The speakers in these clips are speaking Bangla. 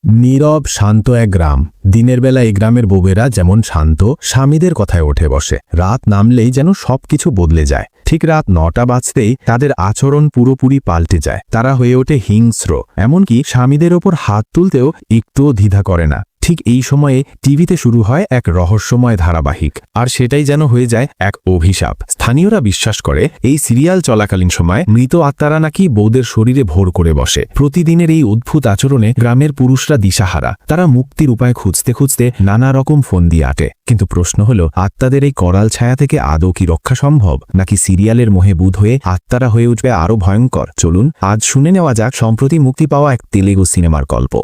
নীরব শান্ত এক গ্রাম। দিনের বেলা এই গ্রামের বউয়েরা যেমন শান্ত, স্বামীদের কথায় ওঠে বসে। রাত নামলেই যেন সবকিছু বদলে যায়। ঠিক রাত ৯টা বাজতেই তাদের আচরণ পুরোপুরি পাল্টে যায়। তারা হয়ে ওঠে হিংস্র, এমনকি স্বামীদের ওপর হাত তুলতেও একটুও দ্বিধা করে না। ঠিক এই সময়ে টিভিতে শুরু হয় এক রহস্যময় ধারাবাহিক, আর সেটাই যেন হয়ে যায় এক অভিশাপ। স্থানীয়রা বিশ্বাস করে এই সিরিয়াল চলাকালীন সময় মৃত আত্মারা নাকি বউদের শরীরে ভোর করে বসে। প্রতিদিনের এই অদ্ভুত আচরণে গ্রামের পুরুষরা দিশাহারা। তারা মুক্তির উপায় খুঁজতে খুঁজতে নানা রকম ফোন দিয়ে আটে। কিন্তু প্রশ্ন হলো, আত্মাদের এই করাল ছায়া থেকে আদৌ কি রক্ষা সম্ভব, নাকি সিরিয়ালের মোহে বুঁদ হয়ে আত্মারা হয়ে উঠবে আরও ভয়ঙ্কর? চলুন আজ শুনে নেওয়া যাক সম্প্রতি মুক্তি পাওয়া এক তেলেগু সিনেমার গল্প।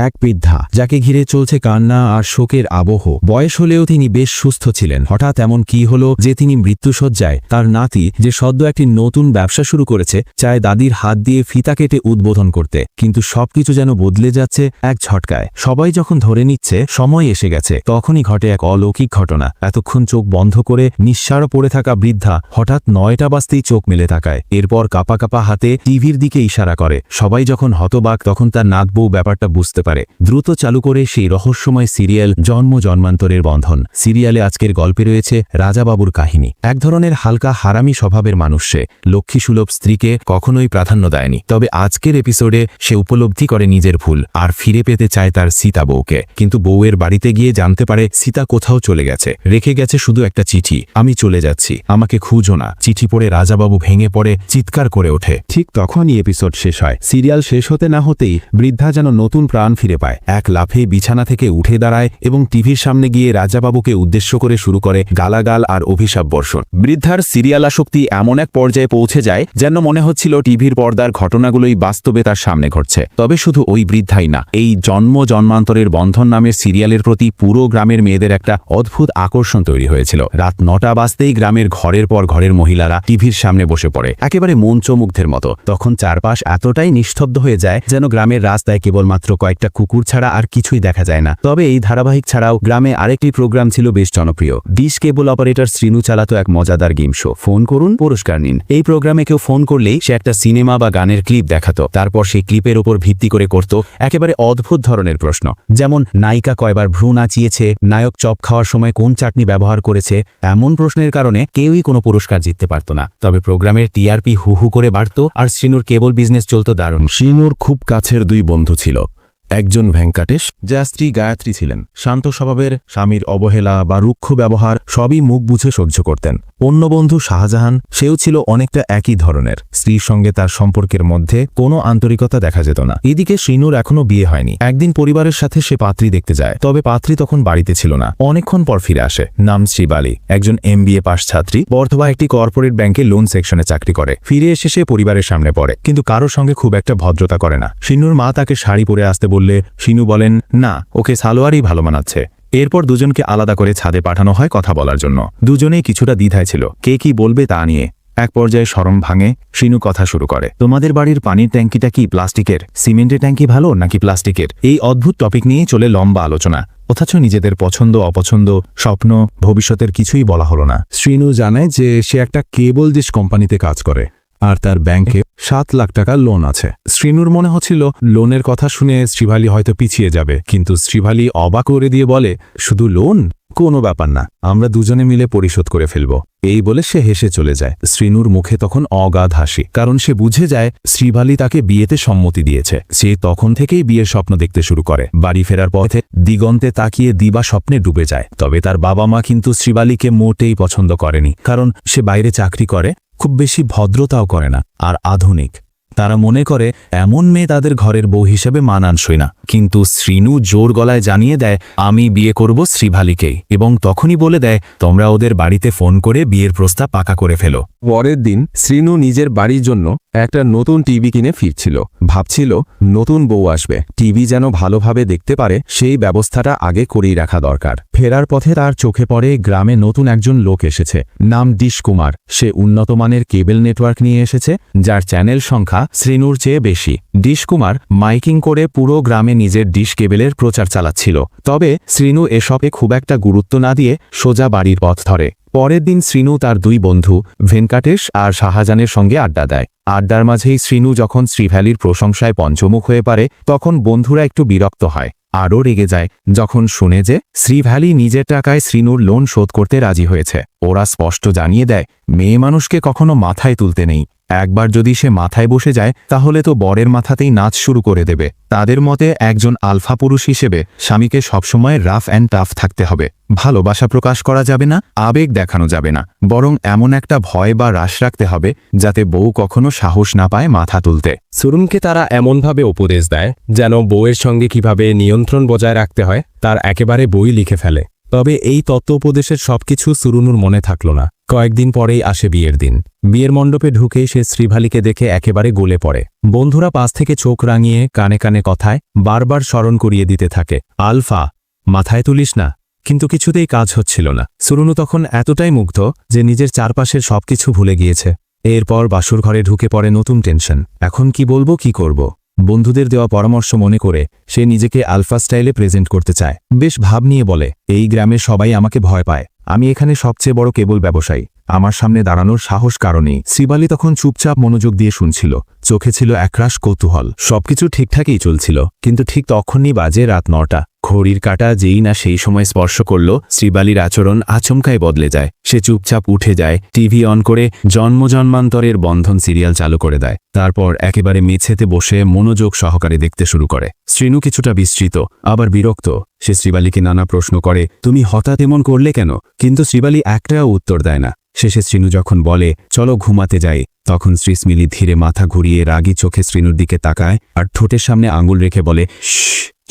এক বৃদ্ধা, যাকে ঘিরে চলছে কান্না আর শোকের আবহ। বয়স হলেও তিনি বেশ সুস্থ ছিলেন। হঠাৎ এমন কি হলো যে তিনি মৃত্যুশয্যায়? তার নাতি, যে সদ্য একটি নতুন ব্যবসা শুরু করেছে, চায় দাদির হাত দিয়ে ফিতা কেটে উদ্বোধন করতে। কিন্তু সবকিছু যেন বদলে যাচ্ছে এক ঝটকায়। সবাই যখন ধরে নিচ্ছে সময় এসে গেছে, তখনই ঘটে এক অলৌকিক ঘটনা। এতক্ষণ চোখ বন্ধ করে নিঃসাড় পড়ে থাকা বৃদ্ধা হঠাৎ ৯টা বাজতেই চোখ মেলে তাকায়। এরপর কাঁপা কাঁপা হাতে টিভির দিকে ইশারা করে। সবাই যখন হতবাক, তখন তার নাত বউ ব্যাপারটা বুঝতে পারে। দ্রুত চালু করে সেই রহস্যময় সিরিয়াল জন্ম জন্মান্তরের বন্ধন। সিরিয়ালে আজকের গল্পে রয়েছে রাজাবাবুর কাহিনী। এক ধরনের হালকা হারামি স্বভাবের মানুষ সে। লক্ষ্মীসুলভ স্ত্রীকে কখনোই প্রাধান্য দেয়নি। তবে আজকের এপিসোডে সে উপলব্ধি করে নিজের ভুল আর ফিরে পেতে চায় তার সীতা বউকে। কিন্তু বউয়ের বাড়িতে গিয়ে জানতে পারে সীতা কোথাও চলে গেছে। রেখে গেছে শুধু একটা চিঠি, আমি চলে যাচ্ছি, আমাকে খুঁজো না। চিঠি পড়ে রাজাবাবু ভেঙে পড়ে চিৎকার করে ওঠে। ঠিক তখনই এপিসোড শেষ হয়। সিরিয়াল শেষ হতে না হতেই বৃদ্ধা যেন নতুন প্রাণ ফিরে পায়। এক লাফে বিছানা থেকে উঠে দাঁড়ায় এবং টিভির সামনে গিয়ে রাজাবাবুকে উদ্দেশ্য করে শুরু করে গালাগাল আর অভিশাপ বর্ষণ। বৃদ্ধার সিরিয়াল আসক্তি এমন এক পর্যায়ে পৌঁছে যায় যেন মনে হচ্ছিল টিভির পর্দার ঘটনাগুলোই বাস্তবে তার সামনে ঘটছে। তবে শুধু ওই বৃদ্ধাই না, এই জন্ম জন্মান্তরের বন্ধন নামের সিরিয়ালের প্রতি পুরো গ্রামের মেয়েদের একটা অদ্ভুত আকর্ষণ তৈরি হয়েছিল। রাত ৯টা বাজতেই গ্রামের ঘরের পর ঘরের মহিলারা টিভির সামনে বসে পড়ে, একেবারে মঞ্চমুগ্ধের মতো। তখন চারপাশ এতটাই নিস্তব্ধ হয়ে যায় যেন গ্রামের রাস্তায় কেবলমাত্র কয়েকটা কুকুর ছাড়া আর কিছুই দেখা যায় না। তবে এই ধারাবাহিক ছাড়াও গ্রামে আরেকটি প্রোগ্রাম ছিল বেশ জনপ্রিয়। ডিশ কেবল অপারেটর শ্রীনু চালাতো এক মজাদার গেম শো, ফোন করুন পুরস্কার নিন। এই প্রোগ্রামে কেউ ফোন করলেই সে একটা সিনেমা বা গানের ক্লিপ দেখাতো। তারপর সেই ক্লিপের ওপর ভিত্তি করে করত একেবারে অদ্ভুত ধরনের প্রশ্ন, যেমন নায়িকা কয়বার ভ্রু নাচিয়েছে, নায়ক চপ খাওয়ার সময় কোন চাটনি ব্যবহার করেছে। এমন প্রশ্নের কারণে কেউই কোনো পুরস্কার জিততে পারত না। তবে প্রোগ্রামের টিআরপি হু হু করে বাড়ত আর শ্রীনুর কেবল বিজনেস চলত দারুণ। শ্রীনুর খুব কাছের দুই বন্ধু ছিল। একজন ভেঙ্কাটেশ, যার স্ত্রী গায়ত্রী ছিলেন। শান্ত স্বভাবের, স্বামীর অবহেলা বা রুক্ষ ব্যবহার সবই মুখ বুঝে সহ্য করতেন। অন্য বন্ধু শাহজাহান, সেও ছিল অনেকটা একই ধরনের। স্ত্রীর সঙ্গে তার সম্পর্কের মধ্যে কোনো আন্তরিকতা দেখা যেত না। এদিকে শ্রীনুর এখনো বিয়ে হয়নি। একদিন পরিবারের সাথে সে পাত্রী দেখতে যায়, তবে পাত্রী তখন বাড়িতে ছিল না। অনেকক্ষণ পর ফিরে আসে। নাম শ্রীবালী, একজন MBA পাস ছাত্রী, বর্ধবা একটি কর্পোরেট ব্যাংকে লোন সেকশনে চাকরি করে। ফিরে এসে সে পরিবারের সামনে পড়ে, কিন্তু কারোর সঙ্গে খুব একটা ভদ্রতা করে না। শ্রীনুর মা তাকে শাড়ি পরে আসতে বললে শিনু বলেন না, ওকে সালোয়ারই ভালো মানাচ্ছে। এরপর দুজনকে আলাদা করে ছাদে পাঠানো হয় কথা বলার জন্য। দুজনেই কিছুটা দ্বিধায় ছিল, কে কি বলবে তা নিয়ে। এক পর্যায়ে শরম ভাঙে, শিনু কথা শুরু করে, তোমাদের বাড়ির পানির ট্যাঙ্কিটা কি প্লাস্টিকের? সিমেন্টের ট্যাঙ্কি ভালো নাকি প্লাস্টিকের? এই অদ্ভুত টপিক নিয়েই চলে লম্বা আলোচনা। অথচ নিজেদের পছন্দ অপছন্দ, স্বপ্ন, ভবিষ্যতের কিছুই বলা হলো না। শ্রীনু জানায় যে সে একটা কেবল ডিশ কোম্পানিতে কাজ করে আর তার ব্যাংকে 7 লাখ টাকা লোন আছে। শ্রীনুর মনে হচ্ছিল লোনের কথা শুনে শ্রীভালি হয়তো পিছিয়ে যাবে, কিন্তু শ্রীভালি অবাক করে দিয়ে বলে, শুধু লোন? কোনো ব্যাপার না, আমরা দুজনে মিলে পরিশোধ করে ফেলব। এই বলে সে হেসে চলে যায়। শ্রীনুর মুখে তখন অগাধ হাসি, কারণ সে বুঝে যায় শ্রীভালি তাকে বিয়েতে সম্মতি দিয়েছে। সে তখন থেকেই বিয়ের স্বপ্ন দেখতে শুরু করে। বাড়ি ফেরার পথে দিগন্তে তাকিয়ে দিবা স্বপ্নে ডুবে যায়। তবে তার বাবা মা কিন্তু শ্রীভালিকে মোটেই পছন্দ করেনি, কারণ সে বাইরে চাকরি করে, খুব বেশি ভদ্রতাও করে না, আর আধুনিক। তারা মনে করে এমন মেয়ে তাদের ঘরের বউ হিসেবে মানানসই না। কিন্তু শ্রীনু জোর গলায় জানিয়ে দেয়, আমি বিয়ে করব শ্রীভালিকেই, এবং তখনই বলে দেয়, তোমরা ওদের বাড়িতে ফোন করে বিয়ের প্রস্তাব পাকা করে ফেলো। পরের দিন শ্রীনু নিজের বাড়ির জন্য একটা নতুন টিভি কিনে ফিরছিল। ভাবছিল নতুন বউ আসবে, টিভি যেন ভালোভাবে দেখতে পারে সেই ব্যবস্থাটা আগে করেই রাখা দরকার। ফেরার পথে তার চোখে পড়ে গ্রামে নতুন একজন লোক এসেছে, নাম ডিশ কুমার। সে উন্নত মানের কেবল নেটওয়ার্ক নিয়ে এসেছে, যার চ্যানেল সংখ্যা শ্রীনুর চেয়ে বেশি। ডিশ কুমার মাইকিং করে পুরো গ্রামে নিজের ডিশ কেবলের প্রচার চালাচ্ছিল। তবে শ্রীনু এসবে খুব একটা গুরুত্ব না দিয়ে সোজা বাড়ির পথ ধরে। পরের দিন শ্রীনু তার দুই বন্ধু ভেঙ্কাটেশ আর শাহজাহানের সঙ্গে আড্ডা দেয়। আড্ডার মাঝেই শ্রীনু যখন শ্রীভ্যালির প্রশংসায় পঞ্চমুখ হয়ে পারে তখন বন্ধুরা একটু বিরক্ত হয়, আরও রেগে যায় যখন শুনে যে শ্রীভ্যালি নিজের টাকায় শ্রীনুর লোন শোধ করতে রাজি হয়েছে। ওরা স্পষ্ট জানিয়ে দেয় মেয়ে মানুষকে কখনো মাথায় তুলতে নেই, একবার যদি সে মাথায় বসে যায় তাহলে তো বরের মাথাতেই নাচ শুরু করে দেবে। তাদের মতে একজন আলফা পুরুষ হিসেবে স্বামীকে সবসময় রাফ অ্যান্ড টাফ থাকতে হবে, ভালোবাসা প্রকাশ করা যাবে না, আবেগ দেখানো যাবে না, বরং এমন একটা ভয় বা রাশ রাখতে হবে যাতে বউ কখনো সাহস না পায় মাথা তুলতে। সুরুনকে তারা এমনভাবে উপদেশ দেয় যেন বউয়ের সঙ্গে কিভাবে নিয়ন্ত্রণ বজায় রাখতে হয় তার একেবারে বই লিখে ফেলে। তবে এই তত্ত্ব উপদেশের সবকিছু সুরুনুর মনে থাকল না। কয়েকদিন পরেই আসে বিয়ের দিন। বিয়ের মণ্ডপে ঢুকে সে শ্রীভালিকে দেখে একেবারে গলে পড়ে। বন্ধুরা পাশ থেকে চোখ রাঙিয়ে কানে কানে কথায় বারবার স্মরণ করিয়ে দিতে থাকে, আলফা মাথায় তুলিস না, কিন্তু কিছুতেই কাজ হচ্ছিল না। সুরুনু তখন এতটাই মুগ্ধ যে নিজের চারপাশের সবকিছু ভুলে গিয়েছে। এরপর বাসুর ঘরে ঢুকে পড়ে নতুন টেনশন। এখন কি বলবো, কি করব? বন্ধুদের দেওয়া পরামর্শ মনে করে সে নিজেকে আলফা স্টাইলে প্রেজেন্ট করতে চায়। বেশ ভাব নিয়ে বলে, এই গ্রামে সবাই আমাকে ভয় পায়, আমি এখানে সবচেয়ে বড় কেবল ব্যবসায়ী, আমার সামনে দাঁড়ানোর সাহস কারণেই। শ্রীবালি তখন চুপচাপ মনোযোগ দিয়ে শুনছিল, চোখে ছিল একরাশ কৌতূহল। সবকিছু ঠিকঠাকই চলছিল, কিন্তু ঠিক তখনই বাজে রাত 9টা। ঘড়ির কাঁটা যেই না সেই সময় স্পর্শ করল, শ্রীবালির আচরণ আচমকাই বদলে যায়। সে চুপচাপ উঠে যায়, টিভি অন করে জন্মজন্মান্তরের বন্ধন সিরিয়াল চালু করে দেয়। তারপর একেবারে মেঝেতে বসে মনোযোগ সহকারে দেখতে শুরু করে। শ্রীনু কিছুটা বিস্মিত, আবার বিরক্ত। সে শ্রীবালিকে নানা প্রশ্ন করে, তুমি হঠাৎ এমন করলে কেন? কিন্তু শ্রীবালি একটাও উত্তর দেয় না। শেষে শ্রীনু যখন বলে, চলো ঘুমাতে যাই, তখন শ্রীস্মিলি ধীরে মাথা ঘুরিয়ে রাগী চোখে শ্রীনুর দিকে তাকায় আর ঠোঁটের সামনে আঙুল রেখে বলে,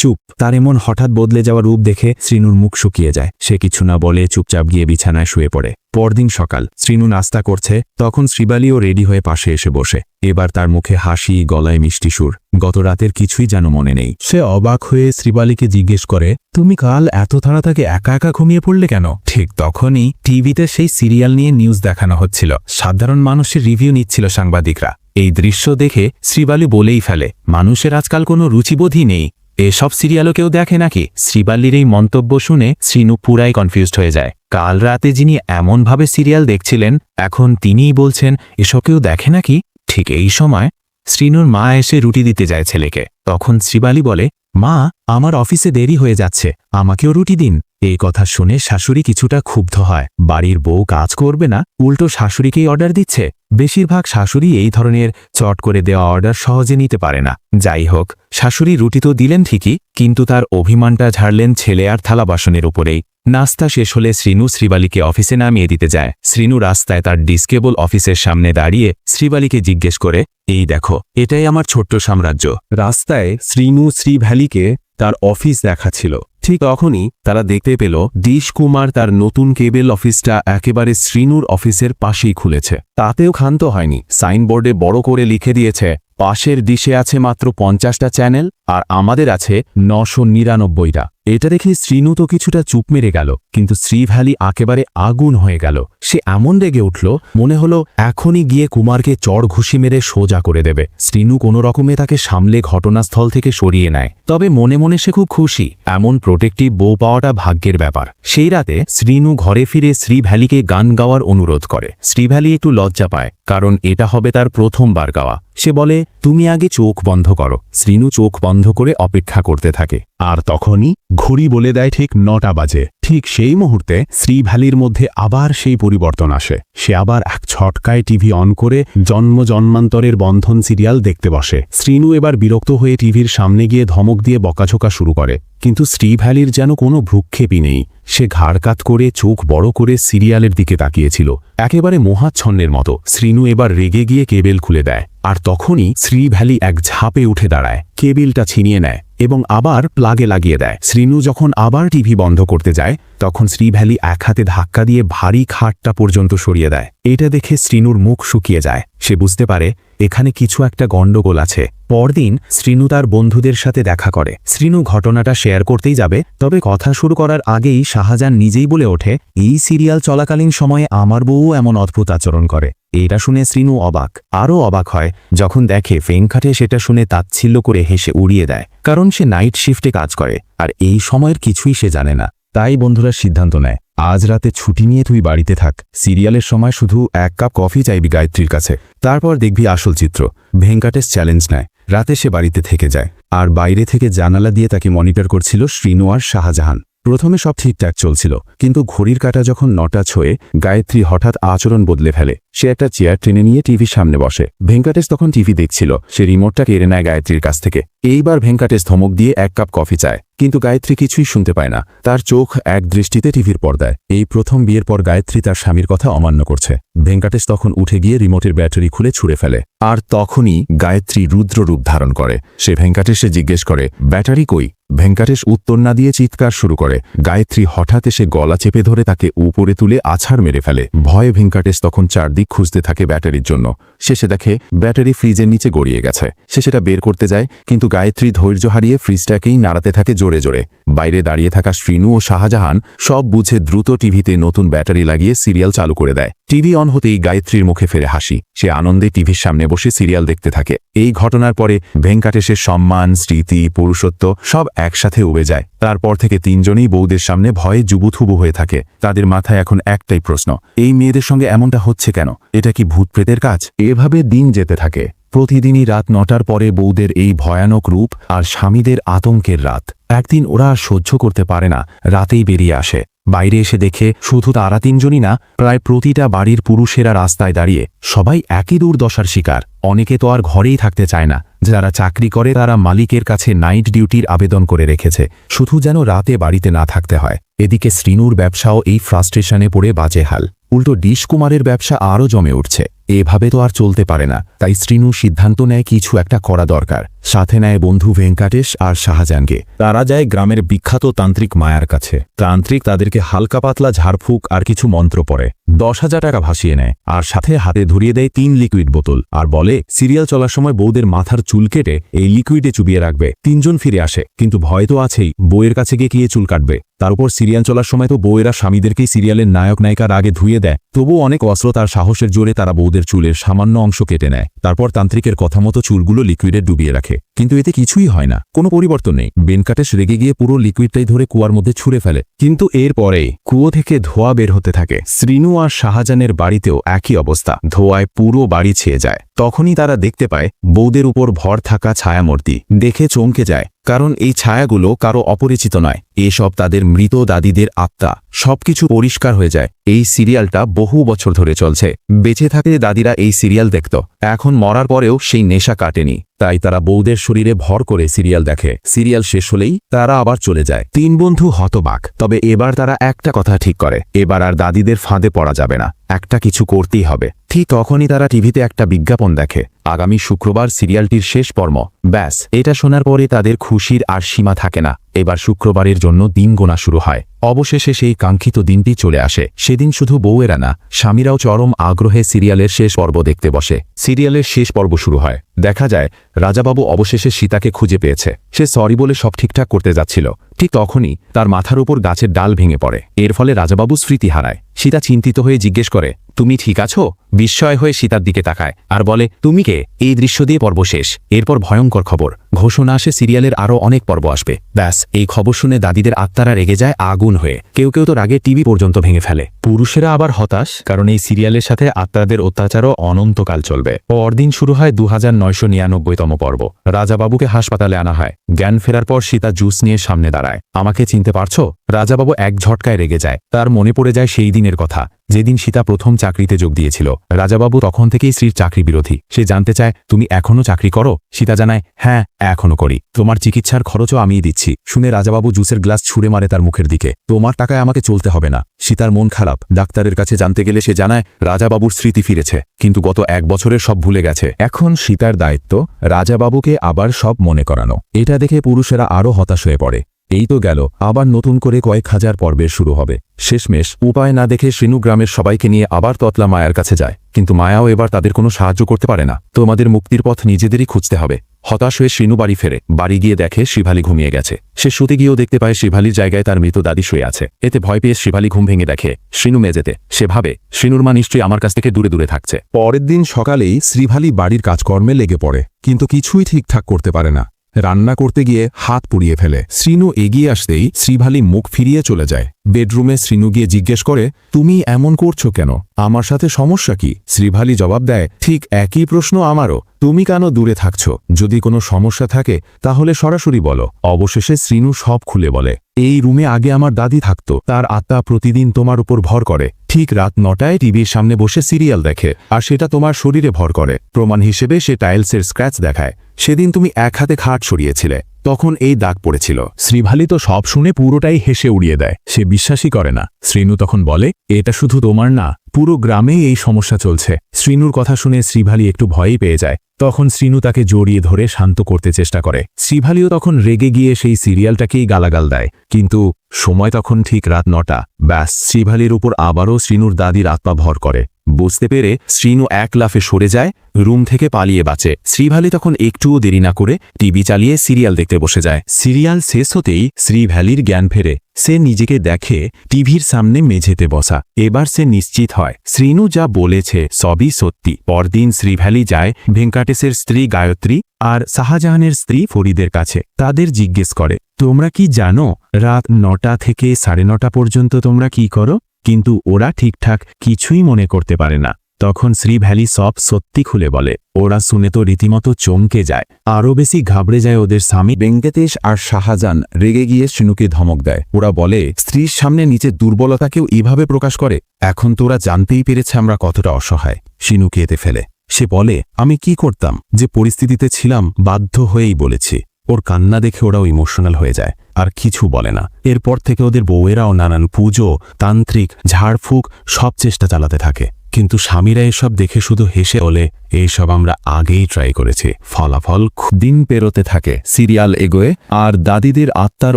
চুপ। তার এমন হঠাৎ বদলে যাওয়া রূপ দেখে শ্রীনুর মুখ শুকিয়ে যায়। সে কিছু না বলে চুপচাপ গিয়ে বিছানায় শুয়ে পড়ে। পরদিন সকাল, শ্রীনু নাস্তা করছে, তখন শ্রীবালিও রেডি হয়ে পাশে এসে বসে। এবার তার মুখে হাসি, গলায় মিষ্টি সুর। গত রাতের কিছুই যেন মনে নেই। সে অবাক হয়ে শ্রীবালিকে জিজ্ঞেস করে, তুমি কাল এত তাড়াতাড়ি একা একা ঘুমিয়ে পড়লে কেন? ঠিক তখনই টিভিতে সেই সিরিয়াল নিয়ে নিউজ দেখানো হচ্ছিল। সাধারণ মানুষের রিভিউ নিচ্ছিল সাংবাদিকরা। এই দৃশ্য দেখে শ্রীবালি বলেই ফেলে, মানুষের আজকাল কোনো রুচিবোধই নেই, এসব সিরিয়ালও কেউ দেখে নাকি? শ্রীবালির এই মন্তব্য শুনে শ্রীনু পুরাই কনফিউজড হয়ে যায়। কাল রাতে যিনি এমনভাবে সিরিয়াল দেখছিলেন, এখন তিনিই বলছেন এসব কেউ দেখে নাকি? ঠিক এই সময় শ্রীনুর মা এসে রুটি দিতে যায় ছেলেকে। তখন শ্রীবালি বলে, মা, আমার অফিসে দেরি হয়ে যাচ্ছে, আমাকেও রুটি দিন। এই কথা শুনে শাশুড়ি কিছুটা ক্ষুব্ধ হয়। বাড়ির বউ কাজ করবে না, উল্টো শাশুড়িকেই অর্ডার দিচ্ছে। বেশিরভাগ শাশুড়ি এই ধরনের চট করে দেওয়া অর্ডার সহজে নিতে পারে না। যাই হোক, শাশুড়ি রুটি তো দিলেন ঠিকই, কিন্তু তার অভিমানটা ঝাড়লেন ছেলে আর থালা বাসনের উপরেই। নাস্তা শেষ হলে শ্রীনু শ্রীবালিকে অফিসে নামিয়ে দিতে যায়। শ্রীনু রাস্তায় তার ডিসকেবল অফিসের সামনে দাঁড়িয়ে শ্রীবালিকে জিজ্ঞেস করে, এই দেখো, এটাই আমার ছোট্ট সাম্রাজ্য। রাস্তায় শ্রীনু শ্রীভ্যালিকে তার অফিস দেখাচ্ছিল। ঠিক তখনই তারা দেখতে পেল ডিশ কুমার তার নতুন কেবল অফিসটা একেবারে শ্রীনুর অফিসের পাশেই খুলেছে। তাতেও ক্ষান্ত হয়নি, সাইনবোর্ডে বড় করে লিখে দিয়েছে, পাশের ডিশে আছে মাত্র 50টা চ্যানেল আর আমাদের আছে 999টা। এটা দেখে শ্রীনু তো কিছুটা চুপ মেরে গেল, কিন্তু শ্রীভ্যালি একেবারে আগুন হয়ে গেল। সে এমন রেগে উঠল, মনে হলো এখনই গিয়ে কুমারকে চড় ঘুষি মেরে সোজা করে দেবে। শ্রীনু কোনো রকমে তাকে সামলে ঘটনাস্থল থেকে সরিয়ে নেয়। তবে মনে মনে সে খুব খুশি, এমন প্রোটেক্টিভ বউ পাওয়াটা ভাগ্যের ব্যাপার। সেই রাতে শ্রীনু ঘরে ফিরে শ্রীভ্যালিকে গান গাওয়ার অনুরোধ করে। শ্রীভ্যালি একটু লজ্জা পায়, কারণ এটা হবে তার প্রথমবার গাওয়া। সে বলে, তুমি আগে চোখ বন্ধ করো। শ্রীনু চোখ বন্ধ করে অপেক্ষা করতে থাকে। আর তখনই ঘড়ি বলে দেয় ঠিক 9টা বাজে। ঠিক সেই মুহূর্তে শ্রীভ্যালির মধ্যে আবার সেই পরিবর্তন আসে। সে আবার এক ছটকায় টিভি অন করে জন্মজন্মান্তরের বন্ধন সিরিয়াল দেখতে বসে। শ্রীনু এবার বিরক্ত হয়ে টিভির সামনে গিয়ে ধমক দিয়ে বকাঝোকা শুরু করে, কিন্তু শ্রীভ্যালির যেন কোনো ভ্রুক্ষেপই নেই। সে ঘাড় কাত করে চোখ বড় করে সিরিয়ালের দিকে তাকিয়েছিল, একেবারে মোহাচ্ছন্নের মতো। শ্রীনু এবার রেগে গিয়ে কেবেল খুলে দেয়, আর তখনই শ্রীভ্যালি এক ঝাঁপে উঠে দাঁড়ায়, কেবেলটা ছিনিয়ে নেয় এবং আবার প্লাগে লাগিয়ে দেয়। শ্রীনু যখন আবার টিভি বন্ধ করতে যায়, তখন শ্রীভ্যালি এক হাতে ধাক্কা দিয়ে ভারী খাটটা পর্যন্ত সরিয়ে দেয়। এটা দেখে শ্রীনুর মুখ শুকিয়ে যায়। সে বুঝতে পারে এখানে কিছু একটা গণ্ডগোল আছে। পরদিন শ্রীনু তার বন্ধুদের সাথে দেখা করে। শ্রীনু ঘটনাটা শেয়ার করতেই যাবে, তবে কথা শুরু করার আগেই শাহজাহান নিজেই বলে ওঠে, এই সিরিয়াল চলাকালীন সময়ে আমার বউ এমন অদ্ভুত আচরণ করে। এটা শুনে শ্রীনু অবাক, আরও অবাক হয় যখন দেখে ভেঙ্কাটে সেটা শুনে তাচ্ছিল্য করে হেসে উড়িয়ে দেয়, কারণ সে নাইট শিফটে কাজ করে আর এই সময়ের কিছুই সে জানে না। তাই বন্ধুরা সিদ্ধান্ত নেয় আজ রাতে ছুটি নিয়ে তুই বাড়িতে থাক, সিরিয়ালের সময় শুধু 1 কাপ কফি চাইবি গায়ত্রীর কাছে, তারপর দেখবি আসল চিত্র। ভেঙ্কাটেশ চ্যালেঞ্জ নেয়। রাতে সে বাড়িতে থেকে যায়, আর বাইরে থেকে জানালা দিয়ে তাকে মনিটর করছিল শ্রীনু আর শাহজাহান। প্রথমে সব ঠিকঠাক চলছিল, কিন্তু ঘড়ির কাঁটা যখন 9টা ছোঁয়ে গায়ত্রী হঠাৎ আচরণ বদলে ফেলে। সে একটা চেয়ার টেনে নিয়ে টিভির সামনে বসে। ভেঙ্কাটেশ তখন টিভি দেখছিল। সে রিমোটটা কেড়ে নেয় গায়ত্রীর কাছ থেকে। এইবার ভেঙ্কাটেশ ধমক দিয়ে 1 কাপ কফি চায়, কিন্তু গায়ত্রী কিছুই শুনতে পায় না। তার চোখ এক দৃষ্টিতে টিভির পর্দায়। এই প্রথম বিয়ের পর গায়ত্রী তার স্বামীর কথা অমান্য করছে। ভেঙ্কাটেশ তখন উঠে গিয়ে রিমোটের ব্যাটারি খুলে ছুঁড়ে ফেলে। আর তখনই গায়ত্রী রুদ্র রূপ ধারণ করে। সে ভেঙ্কাটেশে জিজ্ঞেস করে, ব্যাটারি কই? ভেঙ্কাটেশ উত্তর না দিয়ে চিৎকার শুরু করে। গায়ত্রী হঠাৎ এসে গলা চেপে ধরে তাকে উপরে তুলে আছাড় মেরে ফেলে। ভয়ে ভেঙ্কাটেশ তখন চারদিক খুঁজতে থাকে ব্যাটারির জন্য। শেষে দেখে ব্যাটারি ফ্রিজের নিচে গড়িয়ে গেছে। সে সেটা বের করতে যায়, কিন্তু গায়ত্রী ধৈর্য হারিয়ে ফ্রিজটাকেই নাড়াতে থাকে জোরে জোরে। বাইরে দাঁড়িয়ে থাকা শ্রীনু ও শাহজাহান সব বুঝে দ্রুত টিভিতে নতুন ব্যাটারি লাগিয়ে সিরিয়াল চালু করে দেয়। টিভি অন হতেই গায়ত্রীর মুখে ফেরে হাসি। সে আনন্দে টিভির সামনে বসে সিরিয়াল দেখতে থাকে। এই ঘটনার পরে ভেঙ্কাটেশের সম্মান, স্মৃতি, পুরুষত্ব সব একসাথে উবে যায়। তারপর থেকে তিনজনেই বউদের সামনে ভয়ে জুবুথুবু হয়ে থাকে। তাদের মাথায় এখন একটাই প্রশ্ন, এই মেয়েদের সঙ্গে এমনটা হচ্ছে কেন? এটা কি ভূত প্রেতের কাজ? এভাবে দিন যেতে থাকে। প্রতিদিনই রাত 9টার পরে বউদের এই ভয়ানক রূপ আর স্বামীদের আতঙ্কের রাত। একদিন ওরা আর সহ্য করতে পারে না, রাতেই বেরিয়ে আসে। বাইরে এসে দেখে শুধু তারা তিনজনই না, প্রায় প্রতিটা বাড়ির পুরুষেরা রাস্তায় দাঁড়িয়ে। সবাই একই দুর্দশার শিকার। অনেকে তো আর ঘরেই থাকতে চায় না। যারা চাকরি করে তারা মালিকের কাছে নাইট ডিউটির আবেদন করে রেখেছে, শুধু যেন রাতে বাড়িতে না থাকতে হয়। এদিকে শ্রীনুর ব্যবসাও এই ফ্রাস্ট্রেশনে পড়ে বাজে হাল। উল্টো ডিশকুমারের ব্যবসা আরও জমে উঠছে। এভাবে তো আর চলতে পারে না। তাই শ্রীনু সিদ্ধান্ত নেয় কিছু একটা করা দরকার। সাথে নেয় বন্ধু ভেঙ্কাটেশ আর শাহজাহানকে। তারা যায় গ্রামের বিখ্যাত তান্ত্রিক মায়ার কাছে। তান্ত্রিক তাদেরকে হালকা পাতলা ঝাড়ফুঁক আর কিছু মন্ত্র পড়ে। 10,000 টাকা ভাসিয়ে নেয়, আর সাথে হাতে ধরিয়ে দেয় 3 লিকুইড বোতল, আর বলে সিরিয়াল চলার সময় বউদের মাথার চুল কেটে এই লিকুইডে চুবিয়ে রাখবে। 3 জন ফিরে আসে, কিন্তু ভয় তো আছেই, বউয়ের কাছে গিয়ে চুল কাটবে। তার উপর সিরিয়াল চলার সময় তো বউয়েরা স্বামীদেরকেই সিরিয়ালের নায়ক নায়িকার আগে ধুয়ে দেয়। তবুও অনেক অস্ত্র আর সাহসের জোরে তারা বউদের চুলের সামান্য অংশ কেটে নেয়। তারপর তান্ত্রিকের কথা মতো চুলগুলো লিকুইডে ডুবিয়ে রাখে, কিন্তু এতে কিছুই হয় না, কোনো পরিবর্তন নেই। ভেঙ্কাটেশ রেগে গিয়ে পুরো লিকুইডটাই ধরে কুয়ার মধ্যে ছুঁড়ে ফেলে। কিন্তু এর পরেই কুয়ো থেকে ধোঁয়া বের হতে থাকে। শ্রীনু আর শাহজাহানের বাড়িতেও একই অবস্থা, ধোঁয়ায় পুরো বাড়ি ছেয়ে যায়। তখনই তারা দেখতে পায় বউদের উপর ভর থাকা ছায়ামূর্তি। দেখে চমকে যায়, কারণ এই ছায়াগুলো কারো অপরিচিত নয়। এসব তাদের মৃত দাদিদের আত্মা। সবকিছু পরিষ্কার হয়ে যায়। এই সিরিয়ালটা বহু বছর ধরে চলছে। বেঁচে থাকতে দাদিরা এই সিরিয়াল দেখত। এখন মরার পরেও সেই নেশা কাটেনি। তাই তারা বউদের শরীরে ভর করে সিরিয়াল দেখে। সিরিয়াল শেষ হলেই তারা আবার চলে যায়। 3 বন্ধু হতবাক। তবে এবার তারা একটা কথা ঠিক করে, এবার আর দাদিদের ফাঁদে পড়া যাবে না, একটা কিছু করতেই হবে। ঠিক তখনই তারা টিভিতে একটা বিজ্ঞাপন দেখে, আগামী শুক্রবার সিরিয়ালটির শেষ পর্ব। ব্যাস, এটা শোনার পরে তাদের খুশির আর সীমা থাকে না। এবার শুক্রবারের জন্য দিন গোনা শুরু হয়। অবশেষে সেই কাঙ্ক্ষিত দিনটি চলে আসে। সেদিন শুধু বউয়েরা না, স্বামীরাও চরম আগ্রহে সিরিয়ালের শেষ পর্ব দেখতে বসে। সিরিয়ালের শেষ পর্ব শুরু হয়। দেখা যায় রাজাবাবু অবশেষে সীতাকে খুঁজে পেয়েছে। সে সরি বলে সব ঠিকঠাক করতে যাচ্ছিল। ঠিক তখনই তার মাথার উপর গাছের ডাল ভেঙে পড়ে। এর ফলে রাজাবাবু স্মৃতি হারায়। সীতা চিন্তিত হয়ে জিজ্ঞেস করে, তুমি ঠিক আছো? বিস্ময় হয়ে সীতার দিকে তাকায় আর বলে, তুমি কে? এই দৃশ্য দিয়ে পর্ব শেষ। এরপর ভয়ঙ্কর খবর, ঘোষণা আসে সিরিয়ালের আরও অনেক পর্ব আসবে। ব্যাস, এই খবর শুনে দাদিদের আত্মারা রেগে যায় আগুন হয়ে। কেউ কেউ তো রাগে টিভি পর্যন্ত ভেঙে ফেলে। পুরুষেরা আবার হতাশ, কারণ এই সিরিয়ালের সাথে আত্মাদের অত্যাচারও অনন্তকাল চলবে। পরদিন শুরু হয় 2999তম পর্ব। রাজাবাবুকে হাসপাতালে আনা হয়। জ্ঞান ফেরার পর সীতা জুস নিয়ে সামনে দাঁড়ায়। আমাকে চিনতে পারছো? রাজাবাবু এক ঝটকায় রেগে যায়। তার মনে পড়ে যায় সেই দিনের কথা, যেদিন সীতা প্রথম চাকরিতে যোগ দিয়েছিল। রাজাবাবু তখন থেকেই স্ত্রীর চাকরি বিরোধী। সে জানতে চায়, তুমি এখনো চাকরি করো? সীতা জানায়, হ্যাঁ এখনো করি। তোমার চিকিৎসার খরচও আমিই দিচ্ছি। শুনে রাজাবাবু জুসের গ্লাস ছুঁড়ে মারে তার মুখের দিকে। তোমার টাকায় আমাকে চলতে হবে না। সীতার মন খারাপ। ডাক্তারের কাছে জানতে গেলে সে জানায় রাজাবাবুর স্মৃতি ফিরেছে, কিন্তু গত 1 বছরের সব ভুলে গেছে। এখন সীতার দায়িত্ব রাজাবাবুকে আবার সব মনে করানো। এটা দেখে পুরুষেরা আরও হতাশ হয়ে পড়ে। এই তো গেল, আবার নতুন করে কয়েক হাজার পর্বের শুরু হবে। শেষমেশ উপায় না দেখে শ্রীনু গ্রামের সবাইকে নিয়ে আবার ততলা মায়ার কাছে যায়। কিন্তু মায়াও এবার তাদের কোনো সাহায্য করতে পারে না। তোমাদের মুক্তির পথ নিজেদেরই খুঁজতে হবে। হতাশ হয়ে শ্রীনু বাড়ি ফেরে। বাড়ি গিয়ে দেখে শিবালী ঘুমিয়ে গেছে। সে শুতে গিয়েও দেখতে পায় শিবালীর জায়গায় তার মৃত দাদি শুয়ে আছে। এতে ভয় পেয়ে শিবালী ঘুম ভেঙে দেখে শ্রীনু মেঝেতে। সে ভাবে শ্রীনুর মা নিশ্চয়ই আমার কাছ থেকে দূরে দূরে থাকছে। পরের দিন সকালেই শ্রীভালি বাড়ির কাজকর্মে লেগে পড়ে, কিন্তু কিছুই ঠিকঠাক করতে পারে না। রান্না করতে গিয়ে হাত পুড়িয়ে ফেলে। শ্রীনু এগিয়ে আসতেই শ্রীভালি মুখ ফিরিয়ে চলে যায়। বেডরুমে শ্রীনু গিয়ে জিজ্ঞেস করে, তুমি এমন করছো কেন? আমার সাথে সমস্যা কি? শ্রীভালি জবাব দেয়, ঠিক একই প্রশ্ন আমারও। তুমি কেন দূরে থাকছো? যদি কোনো সমস্যা থাকে তাহলে সরাসরি বলো। অবশেষে শ্রীনু সব খুলে বলে, এই রুমে আগে আমার দাদি থাকতো, তার আত্মা প্রতিদিন তোমার উপর ভর করে। ঠিক রাত 9টায় টিভির সামনে বসে সিরিয়াল দেখে, আর সেটা তোমার শরীরে ভর করে। প্রমাণ হিসেবে সে টাইলসের স্ক্র্যাচ দেখায়। সেদিন তুমি এক হাতে খাট সরিয়েছিলে, তখন এই দাগ পড়েছিল। শ্রীভালি তো সব শুনে পুরোটাই হেসে উড়িয়ে দেয়। সে বিশ্বাসই করে না। শ্রীনু তখন বলে, এটা শুধু তোমার না, পুরো গ্রামেই এই সমস্যা চলছে। শ্রীনুর কথা শুনে শ্রীভালি একটু ভয়ই পেয়ে যায়। তখন শ্রীনু তাকে জড়িয়ে ধরে শান্ত করতে চেষ্টা করে। শ্রীভালিও তখন রেগে গিয়ে সেই সিরিয়ালটাকেই গালাগাল দেয়। কিন্তু সময় তখন ঠিক রাত 9টা। ব্যাস, শ্রীভালির উপর আবারও শ্রীনুর দাদির আত্মা ভর করে। বুঝতে পেরে শ্রীনু এক লাফে সরে যায়, রুম থেকে পালিয়ে বাঁচে। শ্রীভালি তখন একটুও দেরি না করে টিভি চালিয়ে সিরিয়াল দেখতে বসে যায়। সিরিয়াল শেষ হতেই শ্রীভালির জ্ঞান ফেরে। সে নিজেকে দেখে টিভির সামনে মেঝেতে বসা। এবার সে নিশ্চিত হয় শ্রীনু যা বলেছে সবই সত্যি। পরদিন শ্রীভালি যায় ভেঙ্কাটেশের স্ত্রী গায়ত্রী আর শাহজাহানের স্ত্রী ফরিদের কাছে। তাদের জিজ্ঞেস করে, তোমরা কি জানো রাত 9টা থেকে 9:30 পর্যন্ত তোমরা কি করো? কিন্তু ওরা ঠিকঠাক কিছুই মনে করতে পারে না। তখন শ্রীভালি সব সত্যি খুলে বলে। ওরা শুনে তো রীতিমতো চমকে যায়। আরও বেশি ঘাবড়ে যায় ওদের স্বামী। ভেঙ্কটেশ আর শাহজাহান রেগে গিয়ে শ্রীনুকে ধমক দেয়। ওরা বলে, স্ত্রীর সামনে নিজের দুর্বলতাকেও এভাবে প্রকাশ করে। এখন তোরা জানতেই পেরেছে আমরা কতটা অসহায়। শ্রীনুকে এতে ফেলে। সে বলে, আমি কি করতাম? যে পরিস্থিতিতে ছিলাম বাধ্য হয়েই বলেছি। ওর কান্না দেখে ওরাও ইমোশনাল হয়ে যায়, আর কিছু বলে না। এরপর থেকে ওদের বউয়েরাও নানান পুজো, তান্ত্রিক, ঝাড়ফুঁক সব চেষ্টা চালাতে থাকে। কিন্তু স্বামীরা এসব দেখে শুধু হেসে বলে, এইসব আমরা আগেই ট্রাই করেছি। ফলাফল দিন পেরোতে থাকে, সিরিয়াল এগোয়, আর দাদিদের আত্মার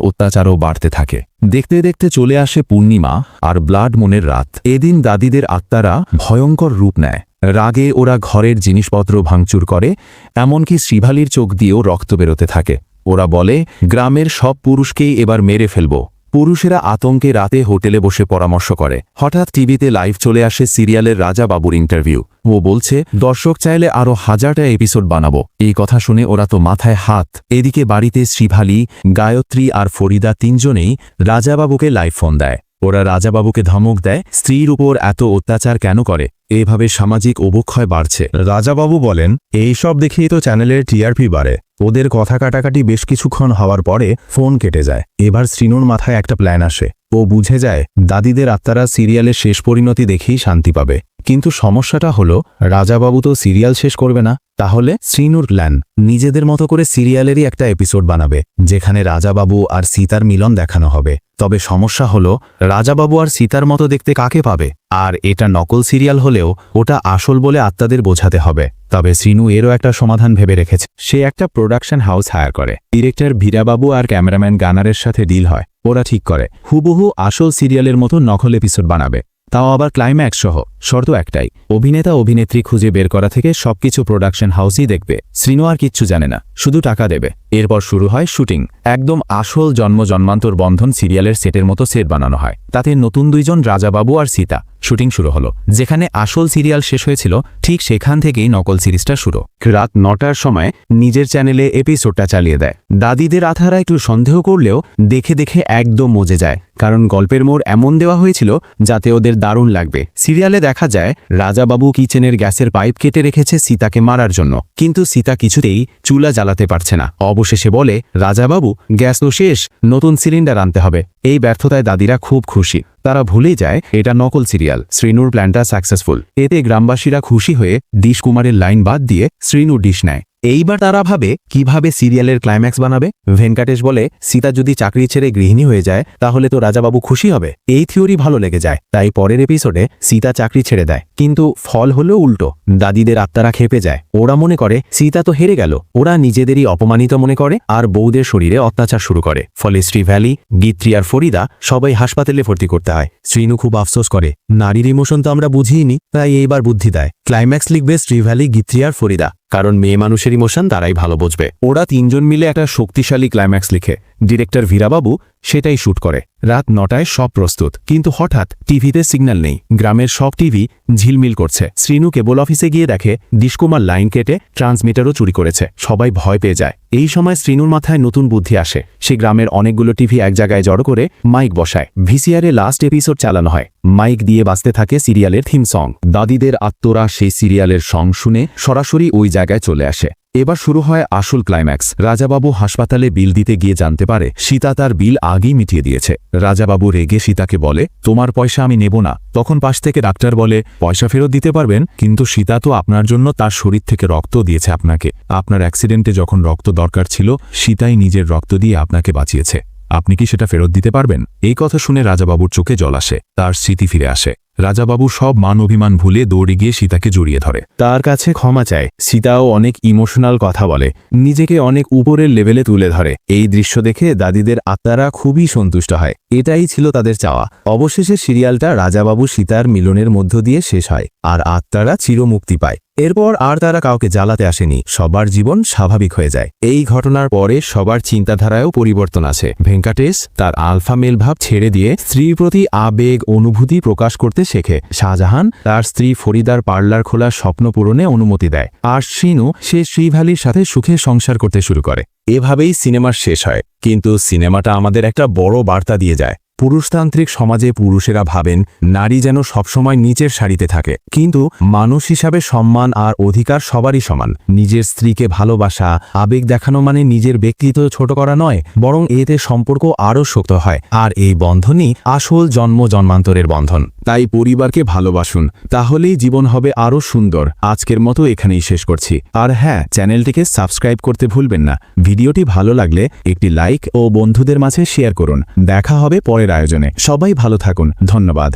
অত্যাচারও বাড়তে থাকে। দেখতে দেখতে চলে আসে পূর্ণিমা আর ব্লাড মুনের রাত। এদিন দাদিদের আত্মারা ভয়ঙ্কর রূপ নেয়। রাগে ওরা ঘরের জিনিসপত্র ভাঙচুর করে, এমনকি শ্রীভালির চোখ দিয়েও রক্ত বেরোতে থাকে। ওরা বলে, গ্রামের সব পুরুষকেই এবার মেরে ফেলব। পুরুষেরা আতঙ্কে রাতে হোটেলে বসে পরামর্শ করে। হঠাৎ টিভিতে লাইভ চলে আসে সিরিয়ালের রাজা বাবুর ইন্টারভিউ। ও বলছে, দর্শক চাইলে আরও 1000টা এপিসোড বানাবো। এই কথা শুনে ওরা তো মাথায় হাত। এদিকে বাড়িতে শ্রীভালি, গায়ত্রী আর ফরিদা তিনজনেই রাজাবাবুকে লাইভ ফোন দেয়। ওরা রাজাবাবুকে ধমক দেয়, স্ত্রীর উপর এত অত্যাচার কেন করে? এভাবে সামাজিক অবক্ষয় বাড়ছে। রাজাবাবু বলেন, এই সব দেখেই তো চ্যানেলের টিআরপি বাড়ে। ওদের কথা কাটাকাটি বেশ কিছুক্ষণ হওয়ার পরে ফোন কেটে যায়। এবার শ্রীনুর মাথায় একটা প্ল্যান আসে। ও বুঝে যায় দাদিদের আত্মারা সিরিয়ালের শেষ পরিণতি দেখেই শান্তি পাবে। কিন্তু সমস্যাটা হলো, রাজাবাবু তো সিরিয়াল শেষ করবে না। তাহলে শ্রীনুর প্ল্যান, নিজেদের মতো করে সিরিয়ালেরই একটা এপিসোড বানাবে, যেখানে রাজাবাবু আর সীতার মিলন দেখানো হবে। তবে সমস্যা হলো, রাজাবাবু আর সীতার মতো দেখতে কাকে পাবে? আর এটা নকল সিরিয়াল হলেও ওটা আসল বলে আত্মাদের বোঝাতে হবে। তবে শ্রীনু এরও একটা সমাধান ভেবে রেখেছে। সে একটা প্রোডাকশন হাউস হায়ার করে। ডিরেক্টর ভীরাবাবু আর ক্যামেরাম্যান গানারের সাথে ডিল হয়। ওরা ঠিক করে হুবহু আসল সিরিয়ালের মতো নকল এপিসোড বানাবে, তাও আবার ক্লাইম্যাক্স সহ। শর্ত একটাই, অভিনেতা অভিনেত্রী খুঁজে বের করা থেকে সবকিছু প্রোডাকশন হাউসই দেখবে। শ্রীনু আর কিচ্ছু জানে না, শুধু টাকা দেবে। এরপর শুরু হয় শুটিং। একদম আসল জন্ম জন্মান্তর বন্ধন সিরিয়ালের সেটের মতো সেট বানানো হয়। তাতে নতুন দুইজন রাজাবাবু আর সীতা। শুটিং শুরু হলো। যেখানে আসল সিরিয়াল শেষ হয়েছিল ঠিক সেখান থেকেই নকল সিরিজটা শুরু। রাত 9টার সময় নিজের চ্যানেলে এপিসোডটা চালিয়ে দেয়। দাদিদের আথারা একটু সন্দেহ করলেও দেখে দেখে একদম মজে যায়, কারণ গল্পের মোড় এমন দেওয়া হয়েছিল যাতে ওদের দারুণ লাগবে। সিরিয়ালে দেখা যায় রাজাবাবু কিচেনের গ্যাসের পাইপ কেটে রেখেছে সীতাকে মারার জন্য, কিন্তু সীতা কিছুতেই চুলা জ্বালাতে পারছে না। অবশেষে বলে, রাজাবাবু গ্যাস তো শেষ, নতুন সিলিন্ডার আনতে হবে। এই ব্যর্থতায় দাদিরা খুব খুশি। তারা ভুলে যায় এটা নকল সিরিয়াল। শ্রীনুর প্ল্যানটা সাকসেসফুল। এতে গ্রামবাসীরা খুশি হয়ে ডিশ কুমারের লাইন বাদ দিয়ে শ্রীনুর ডিশ নেয়। এইবার তারা ভাবে কিভাবে সিরিয়ালের ক্লাইম্যাক্স বানাবে। ভেঙ্কটেশ বলে, সীতা যদি চাকরি ছেড়ে গৃহিণী হয়ে যায় তাহলে তো রাজাবাবু খুশি হবে। এই থিওরি ভালো লেগে যায়, তাই পরের এপিসোডে সীতা চাকরি ছেড়ে দেয়। কিন্তু ফল হলো উল্টো। দাদিদের আত্মারা খেপে যায়। ওরা মনে করে সীতা তো হেরে গেল। ওরা নিজেদেরই অপমানিত মনে করে আর বউদের শরীরে অত্যাচার শুরু করে। ফলে শ্রীভালি, গিত্রী আর ফরিদা সবাই হাসপাতালে ভর্তি করতে হয়। শ্রীনু খুব আফসোস করে, নারীর ইমোশন তো আমরা বুঝিনি, তাই এইবার বুদ্ধি দেয়। ক্লাইম্যাক্স লিখবে শ্রীভালি, গিত্রী আর ফরিদা, কারণ মেয়ে মানুষের ইমোশন তারাই ভালো বুঝবে। ওরা তিনজন মিলে একটা শক্তিশালী ক্লাইম্যাক্স লিখে, ডিরেক্টর ভীরাবাবু সেটাই শ্যুট করে। রাত 9টায় সব প্রস্তুত, কিন্তু হঠাৎ টিভিতে সিগন্যাল নেই। গ্রামের সব টিভি ঝিলমিল করছে। শ্রীনু কেবল অফিসে গিয়ে দেখে ডিশকুমার লাইন কেটে ট্রান্সমিটারও চুরি করেছে। সবাই ভয় পেয়ে যায়। এই সময় শ্রীনুর মাথায় নতুন বুদ্ধি আসে। সে গ্রামের অনেকগুলো টিভি এক জায়গায় জড়ো করে মাইক বসায়। ভিসিআরে লাস্ট এপিসোড চালানো হয়। মাইক দিয়ে বাজতে থাকে সিরিয়ালের থিম সং। দাদিদের আত্মরা সেই সিরিয়ালের সং শুনে সরাসরি ওই জায়গায় চলে আসে। এবার শুরু হয় আসল ক্লাইম্যাক্স। রাজাবাবু হাসপাতালে বিল দিতে গিয়ে জানতে পারে সীতা তার বিল আগেই মিটিয়ে দিয়েছে। রাজাবাবু রেগে সীতাকে বলে, তোমার পয়সা আমি নেব না। তখন পাশ থেকে ডাক্তার বলে, পয়সা ফেরত দিতে পারবেন, কিন্তু সীতা তো আপনার জন্য তার শরীর থেকে রক্ত দিয়েছে আপনাকে। আপনার অ্যাক্সিডেন্টে যখন রক্ত দরকার ছিল, সীতাই নিজের রক্ত দিয়ে আপনাকে বাঁচিয়েছে। আপনি কি সেটা ফেরত দিতে পারবেন? এই কথা শুনে রাজাবাবুর চোখে জল আসে। তার স্মৃতি ফিরে আসে। রাজাবাবু সব মান অভিমান ভুলে দৌড়ে গিয়ে সীতাকে জড়িয়ে ধরে। তার কাছে ক্ষমা চায়। সীতাও অনেক ইমোশনাল কথা বলে, নিজেকে অনেক উপরের লেভেলে তুলে ধরে। এই দৃশ্য দেখে দাদিদের আত্মারা খুবই সন্তুষ্ট হয়। এটাই ছিল তাদের চাওয়া। অবশেষে সিরিয়ালটা রাজাবাবু সীতার মিলনের মধ্য দিয়ে শেষ হয়, আর আত্মারা চিরমুক্তি পায়। এরপর আর তারা কাউকে জ্বালাতে আসেনি। সবার জীবন স্বাভাবিক হয়ে যায়। এই ঘটনার পরে সবার চিন্তাধারায়ও পরিবর্তন আসে। ভেঙ্কাটেশ তার আলফা মেল ভাব ছেড়ে দিয়ে স্ত্রীর প্রতি আবেগ অনুভূতি প্রকাশ করতে শেখে। শাহজাহান তার স্ত্রী ফরিদার পার্লার খোলার স্বপ্ন পূরণে অনুমতি দেয়। আর শ্রীনু সে শ্রীভালির সাথে সুখে সংসার করতে শুরু করে। এভাবেই সিনেমার শেষ হয়। কিন্তু সিনেমাটা আমাদের একটা বড় বার্তা দিয়ে যায়। পুরুষতান্ত্রিক সমাজে পুরুষেরা ভাবেন নারী যেন সবসময় নিচের সারিতে থাকে, কিন্তু মানুষ হিসাবে সম্মান আর অধিকার সবারই সমান। নিজের স্ত্রীকে ভালোবাসা, আবেগ দেখানো মানে নিজের ব্যক্তিত্ব ছোট করা নয়, বরং এতে সম্পর্ক আরও শক্ত হয়। আর এই বন্ধনই আসল জন্ম জন্মান্তরের বন্ধন। তাই পরিবারকে ভালোবাসুন, তাহলেই জীবন হবে আরও সুন্দর। আজকের মতো এখানেই শেষ করছি। আর হ্যাঁ, চ্যানেলটিকে সাবস্ক্রাইব করতে ভুলবেন না। ভিডিওটি ভালো লাগলে একটি লাইক ও বন্ধুদের মাঝে শেয়ার করুন। দেখা হবে পরের আয়োজনে। সবাই ভালো থাকুন। ধন্যবাদ।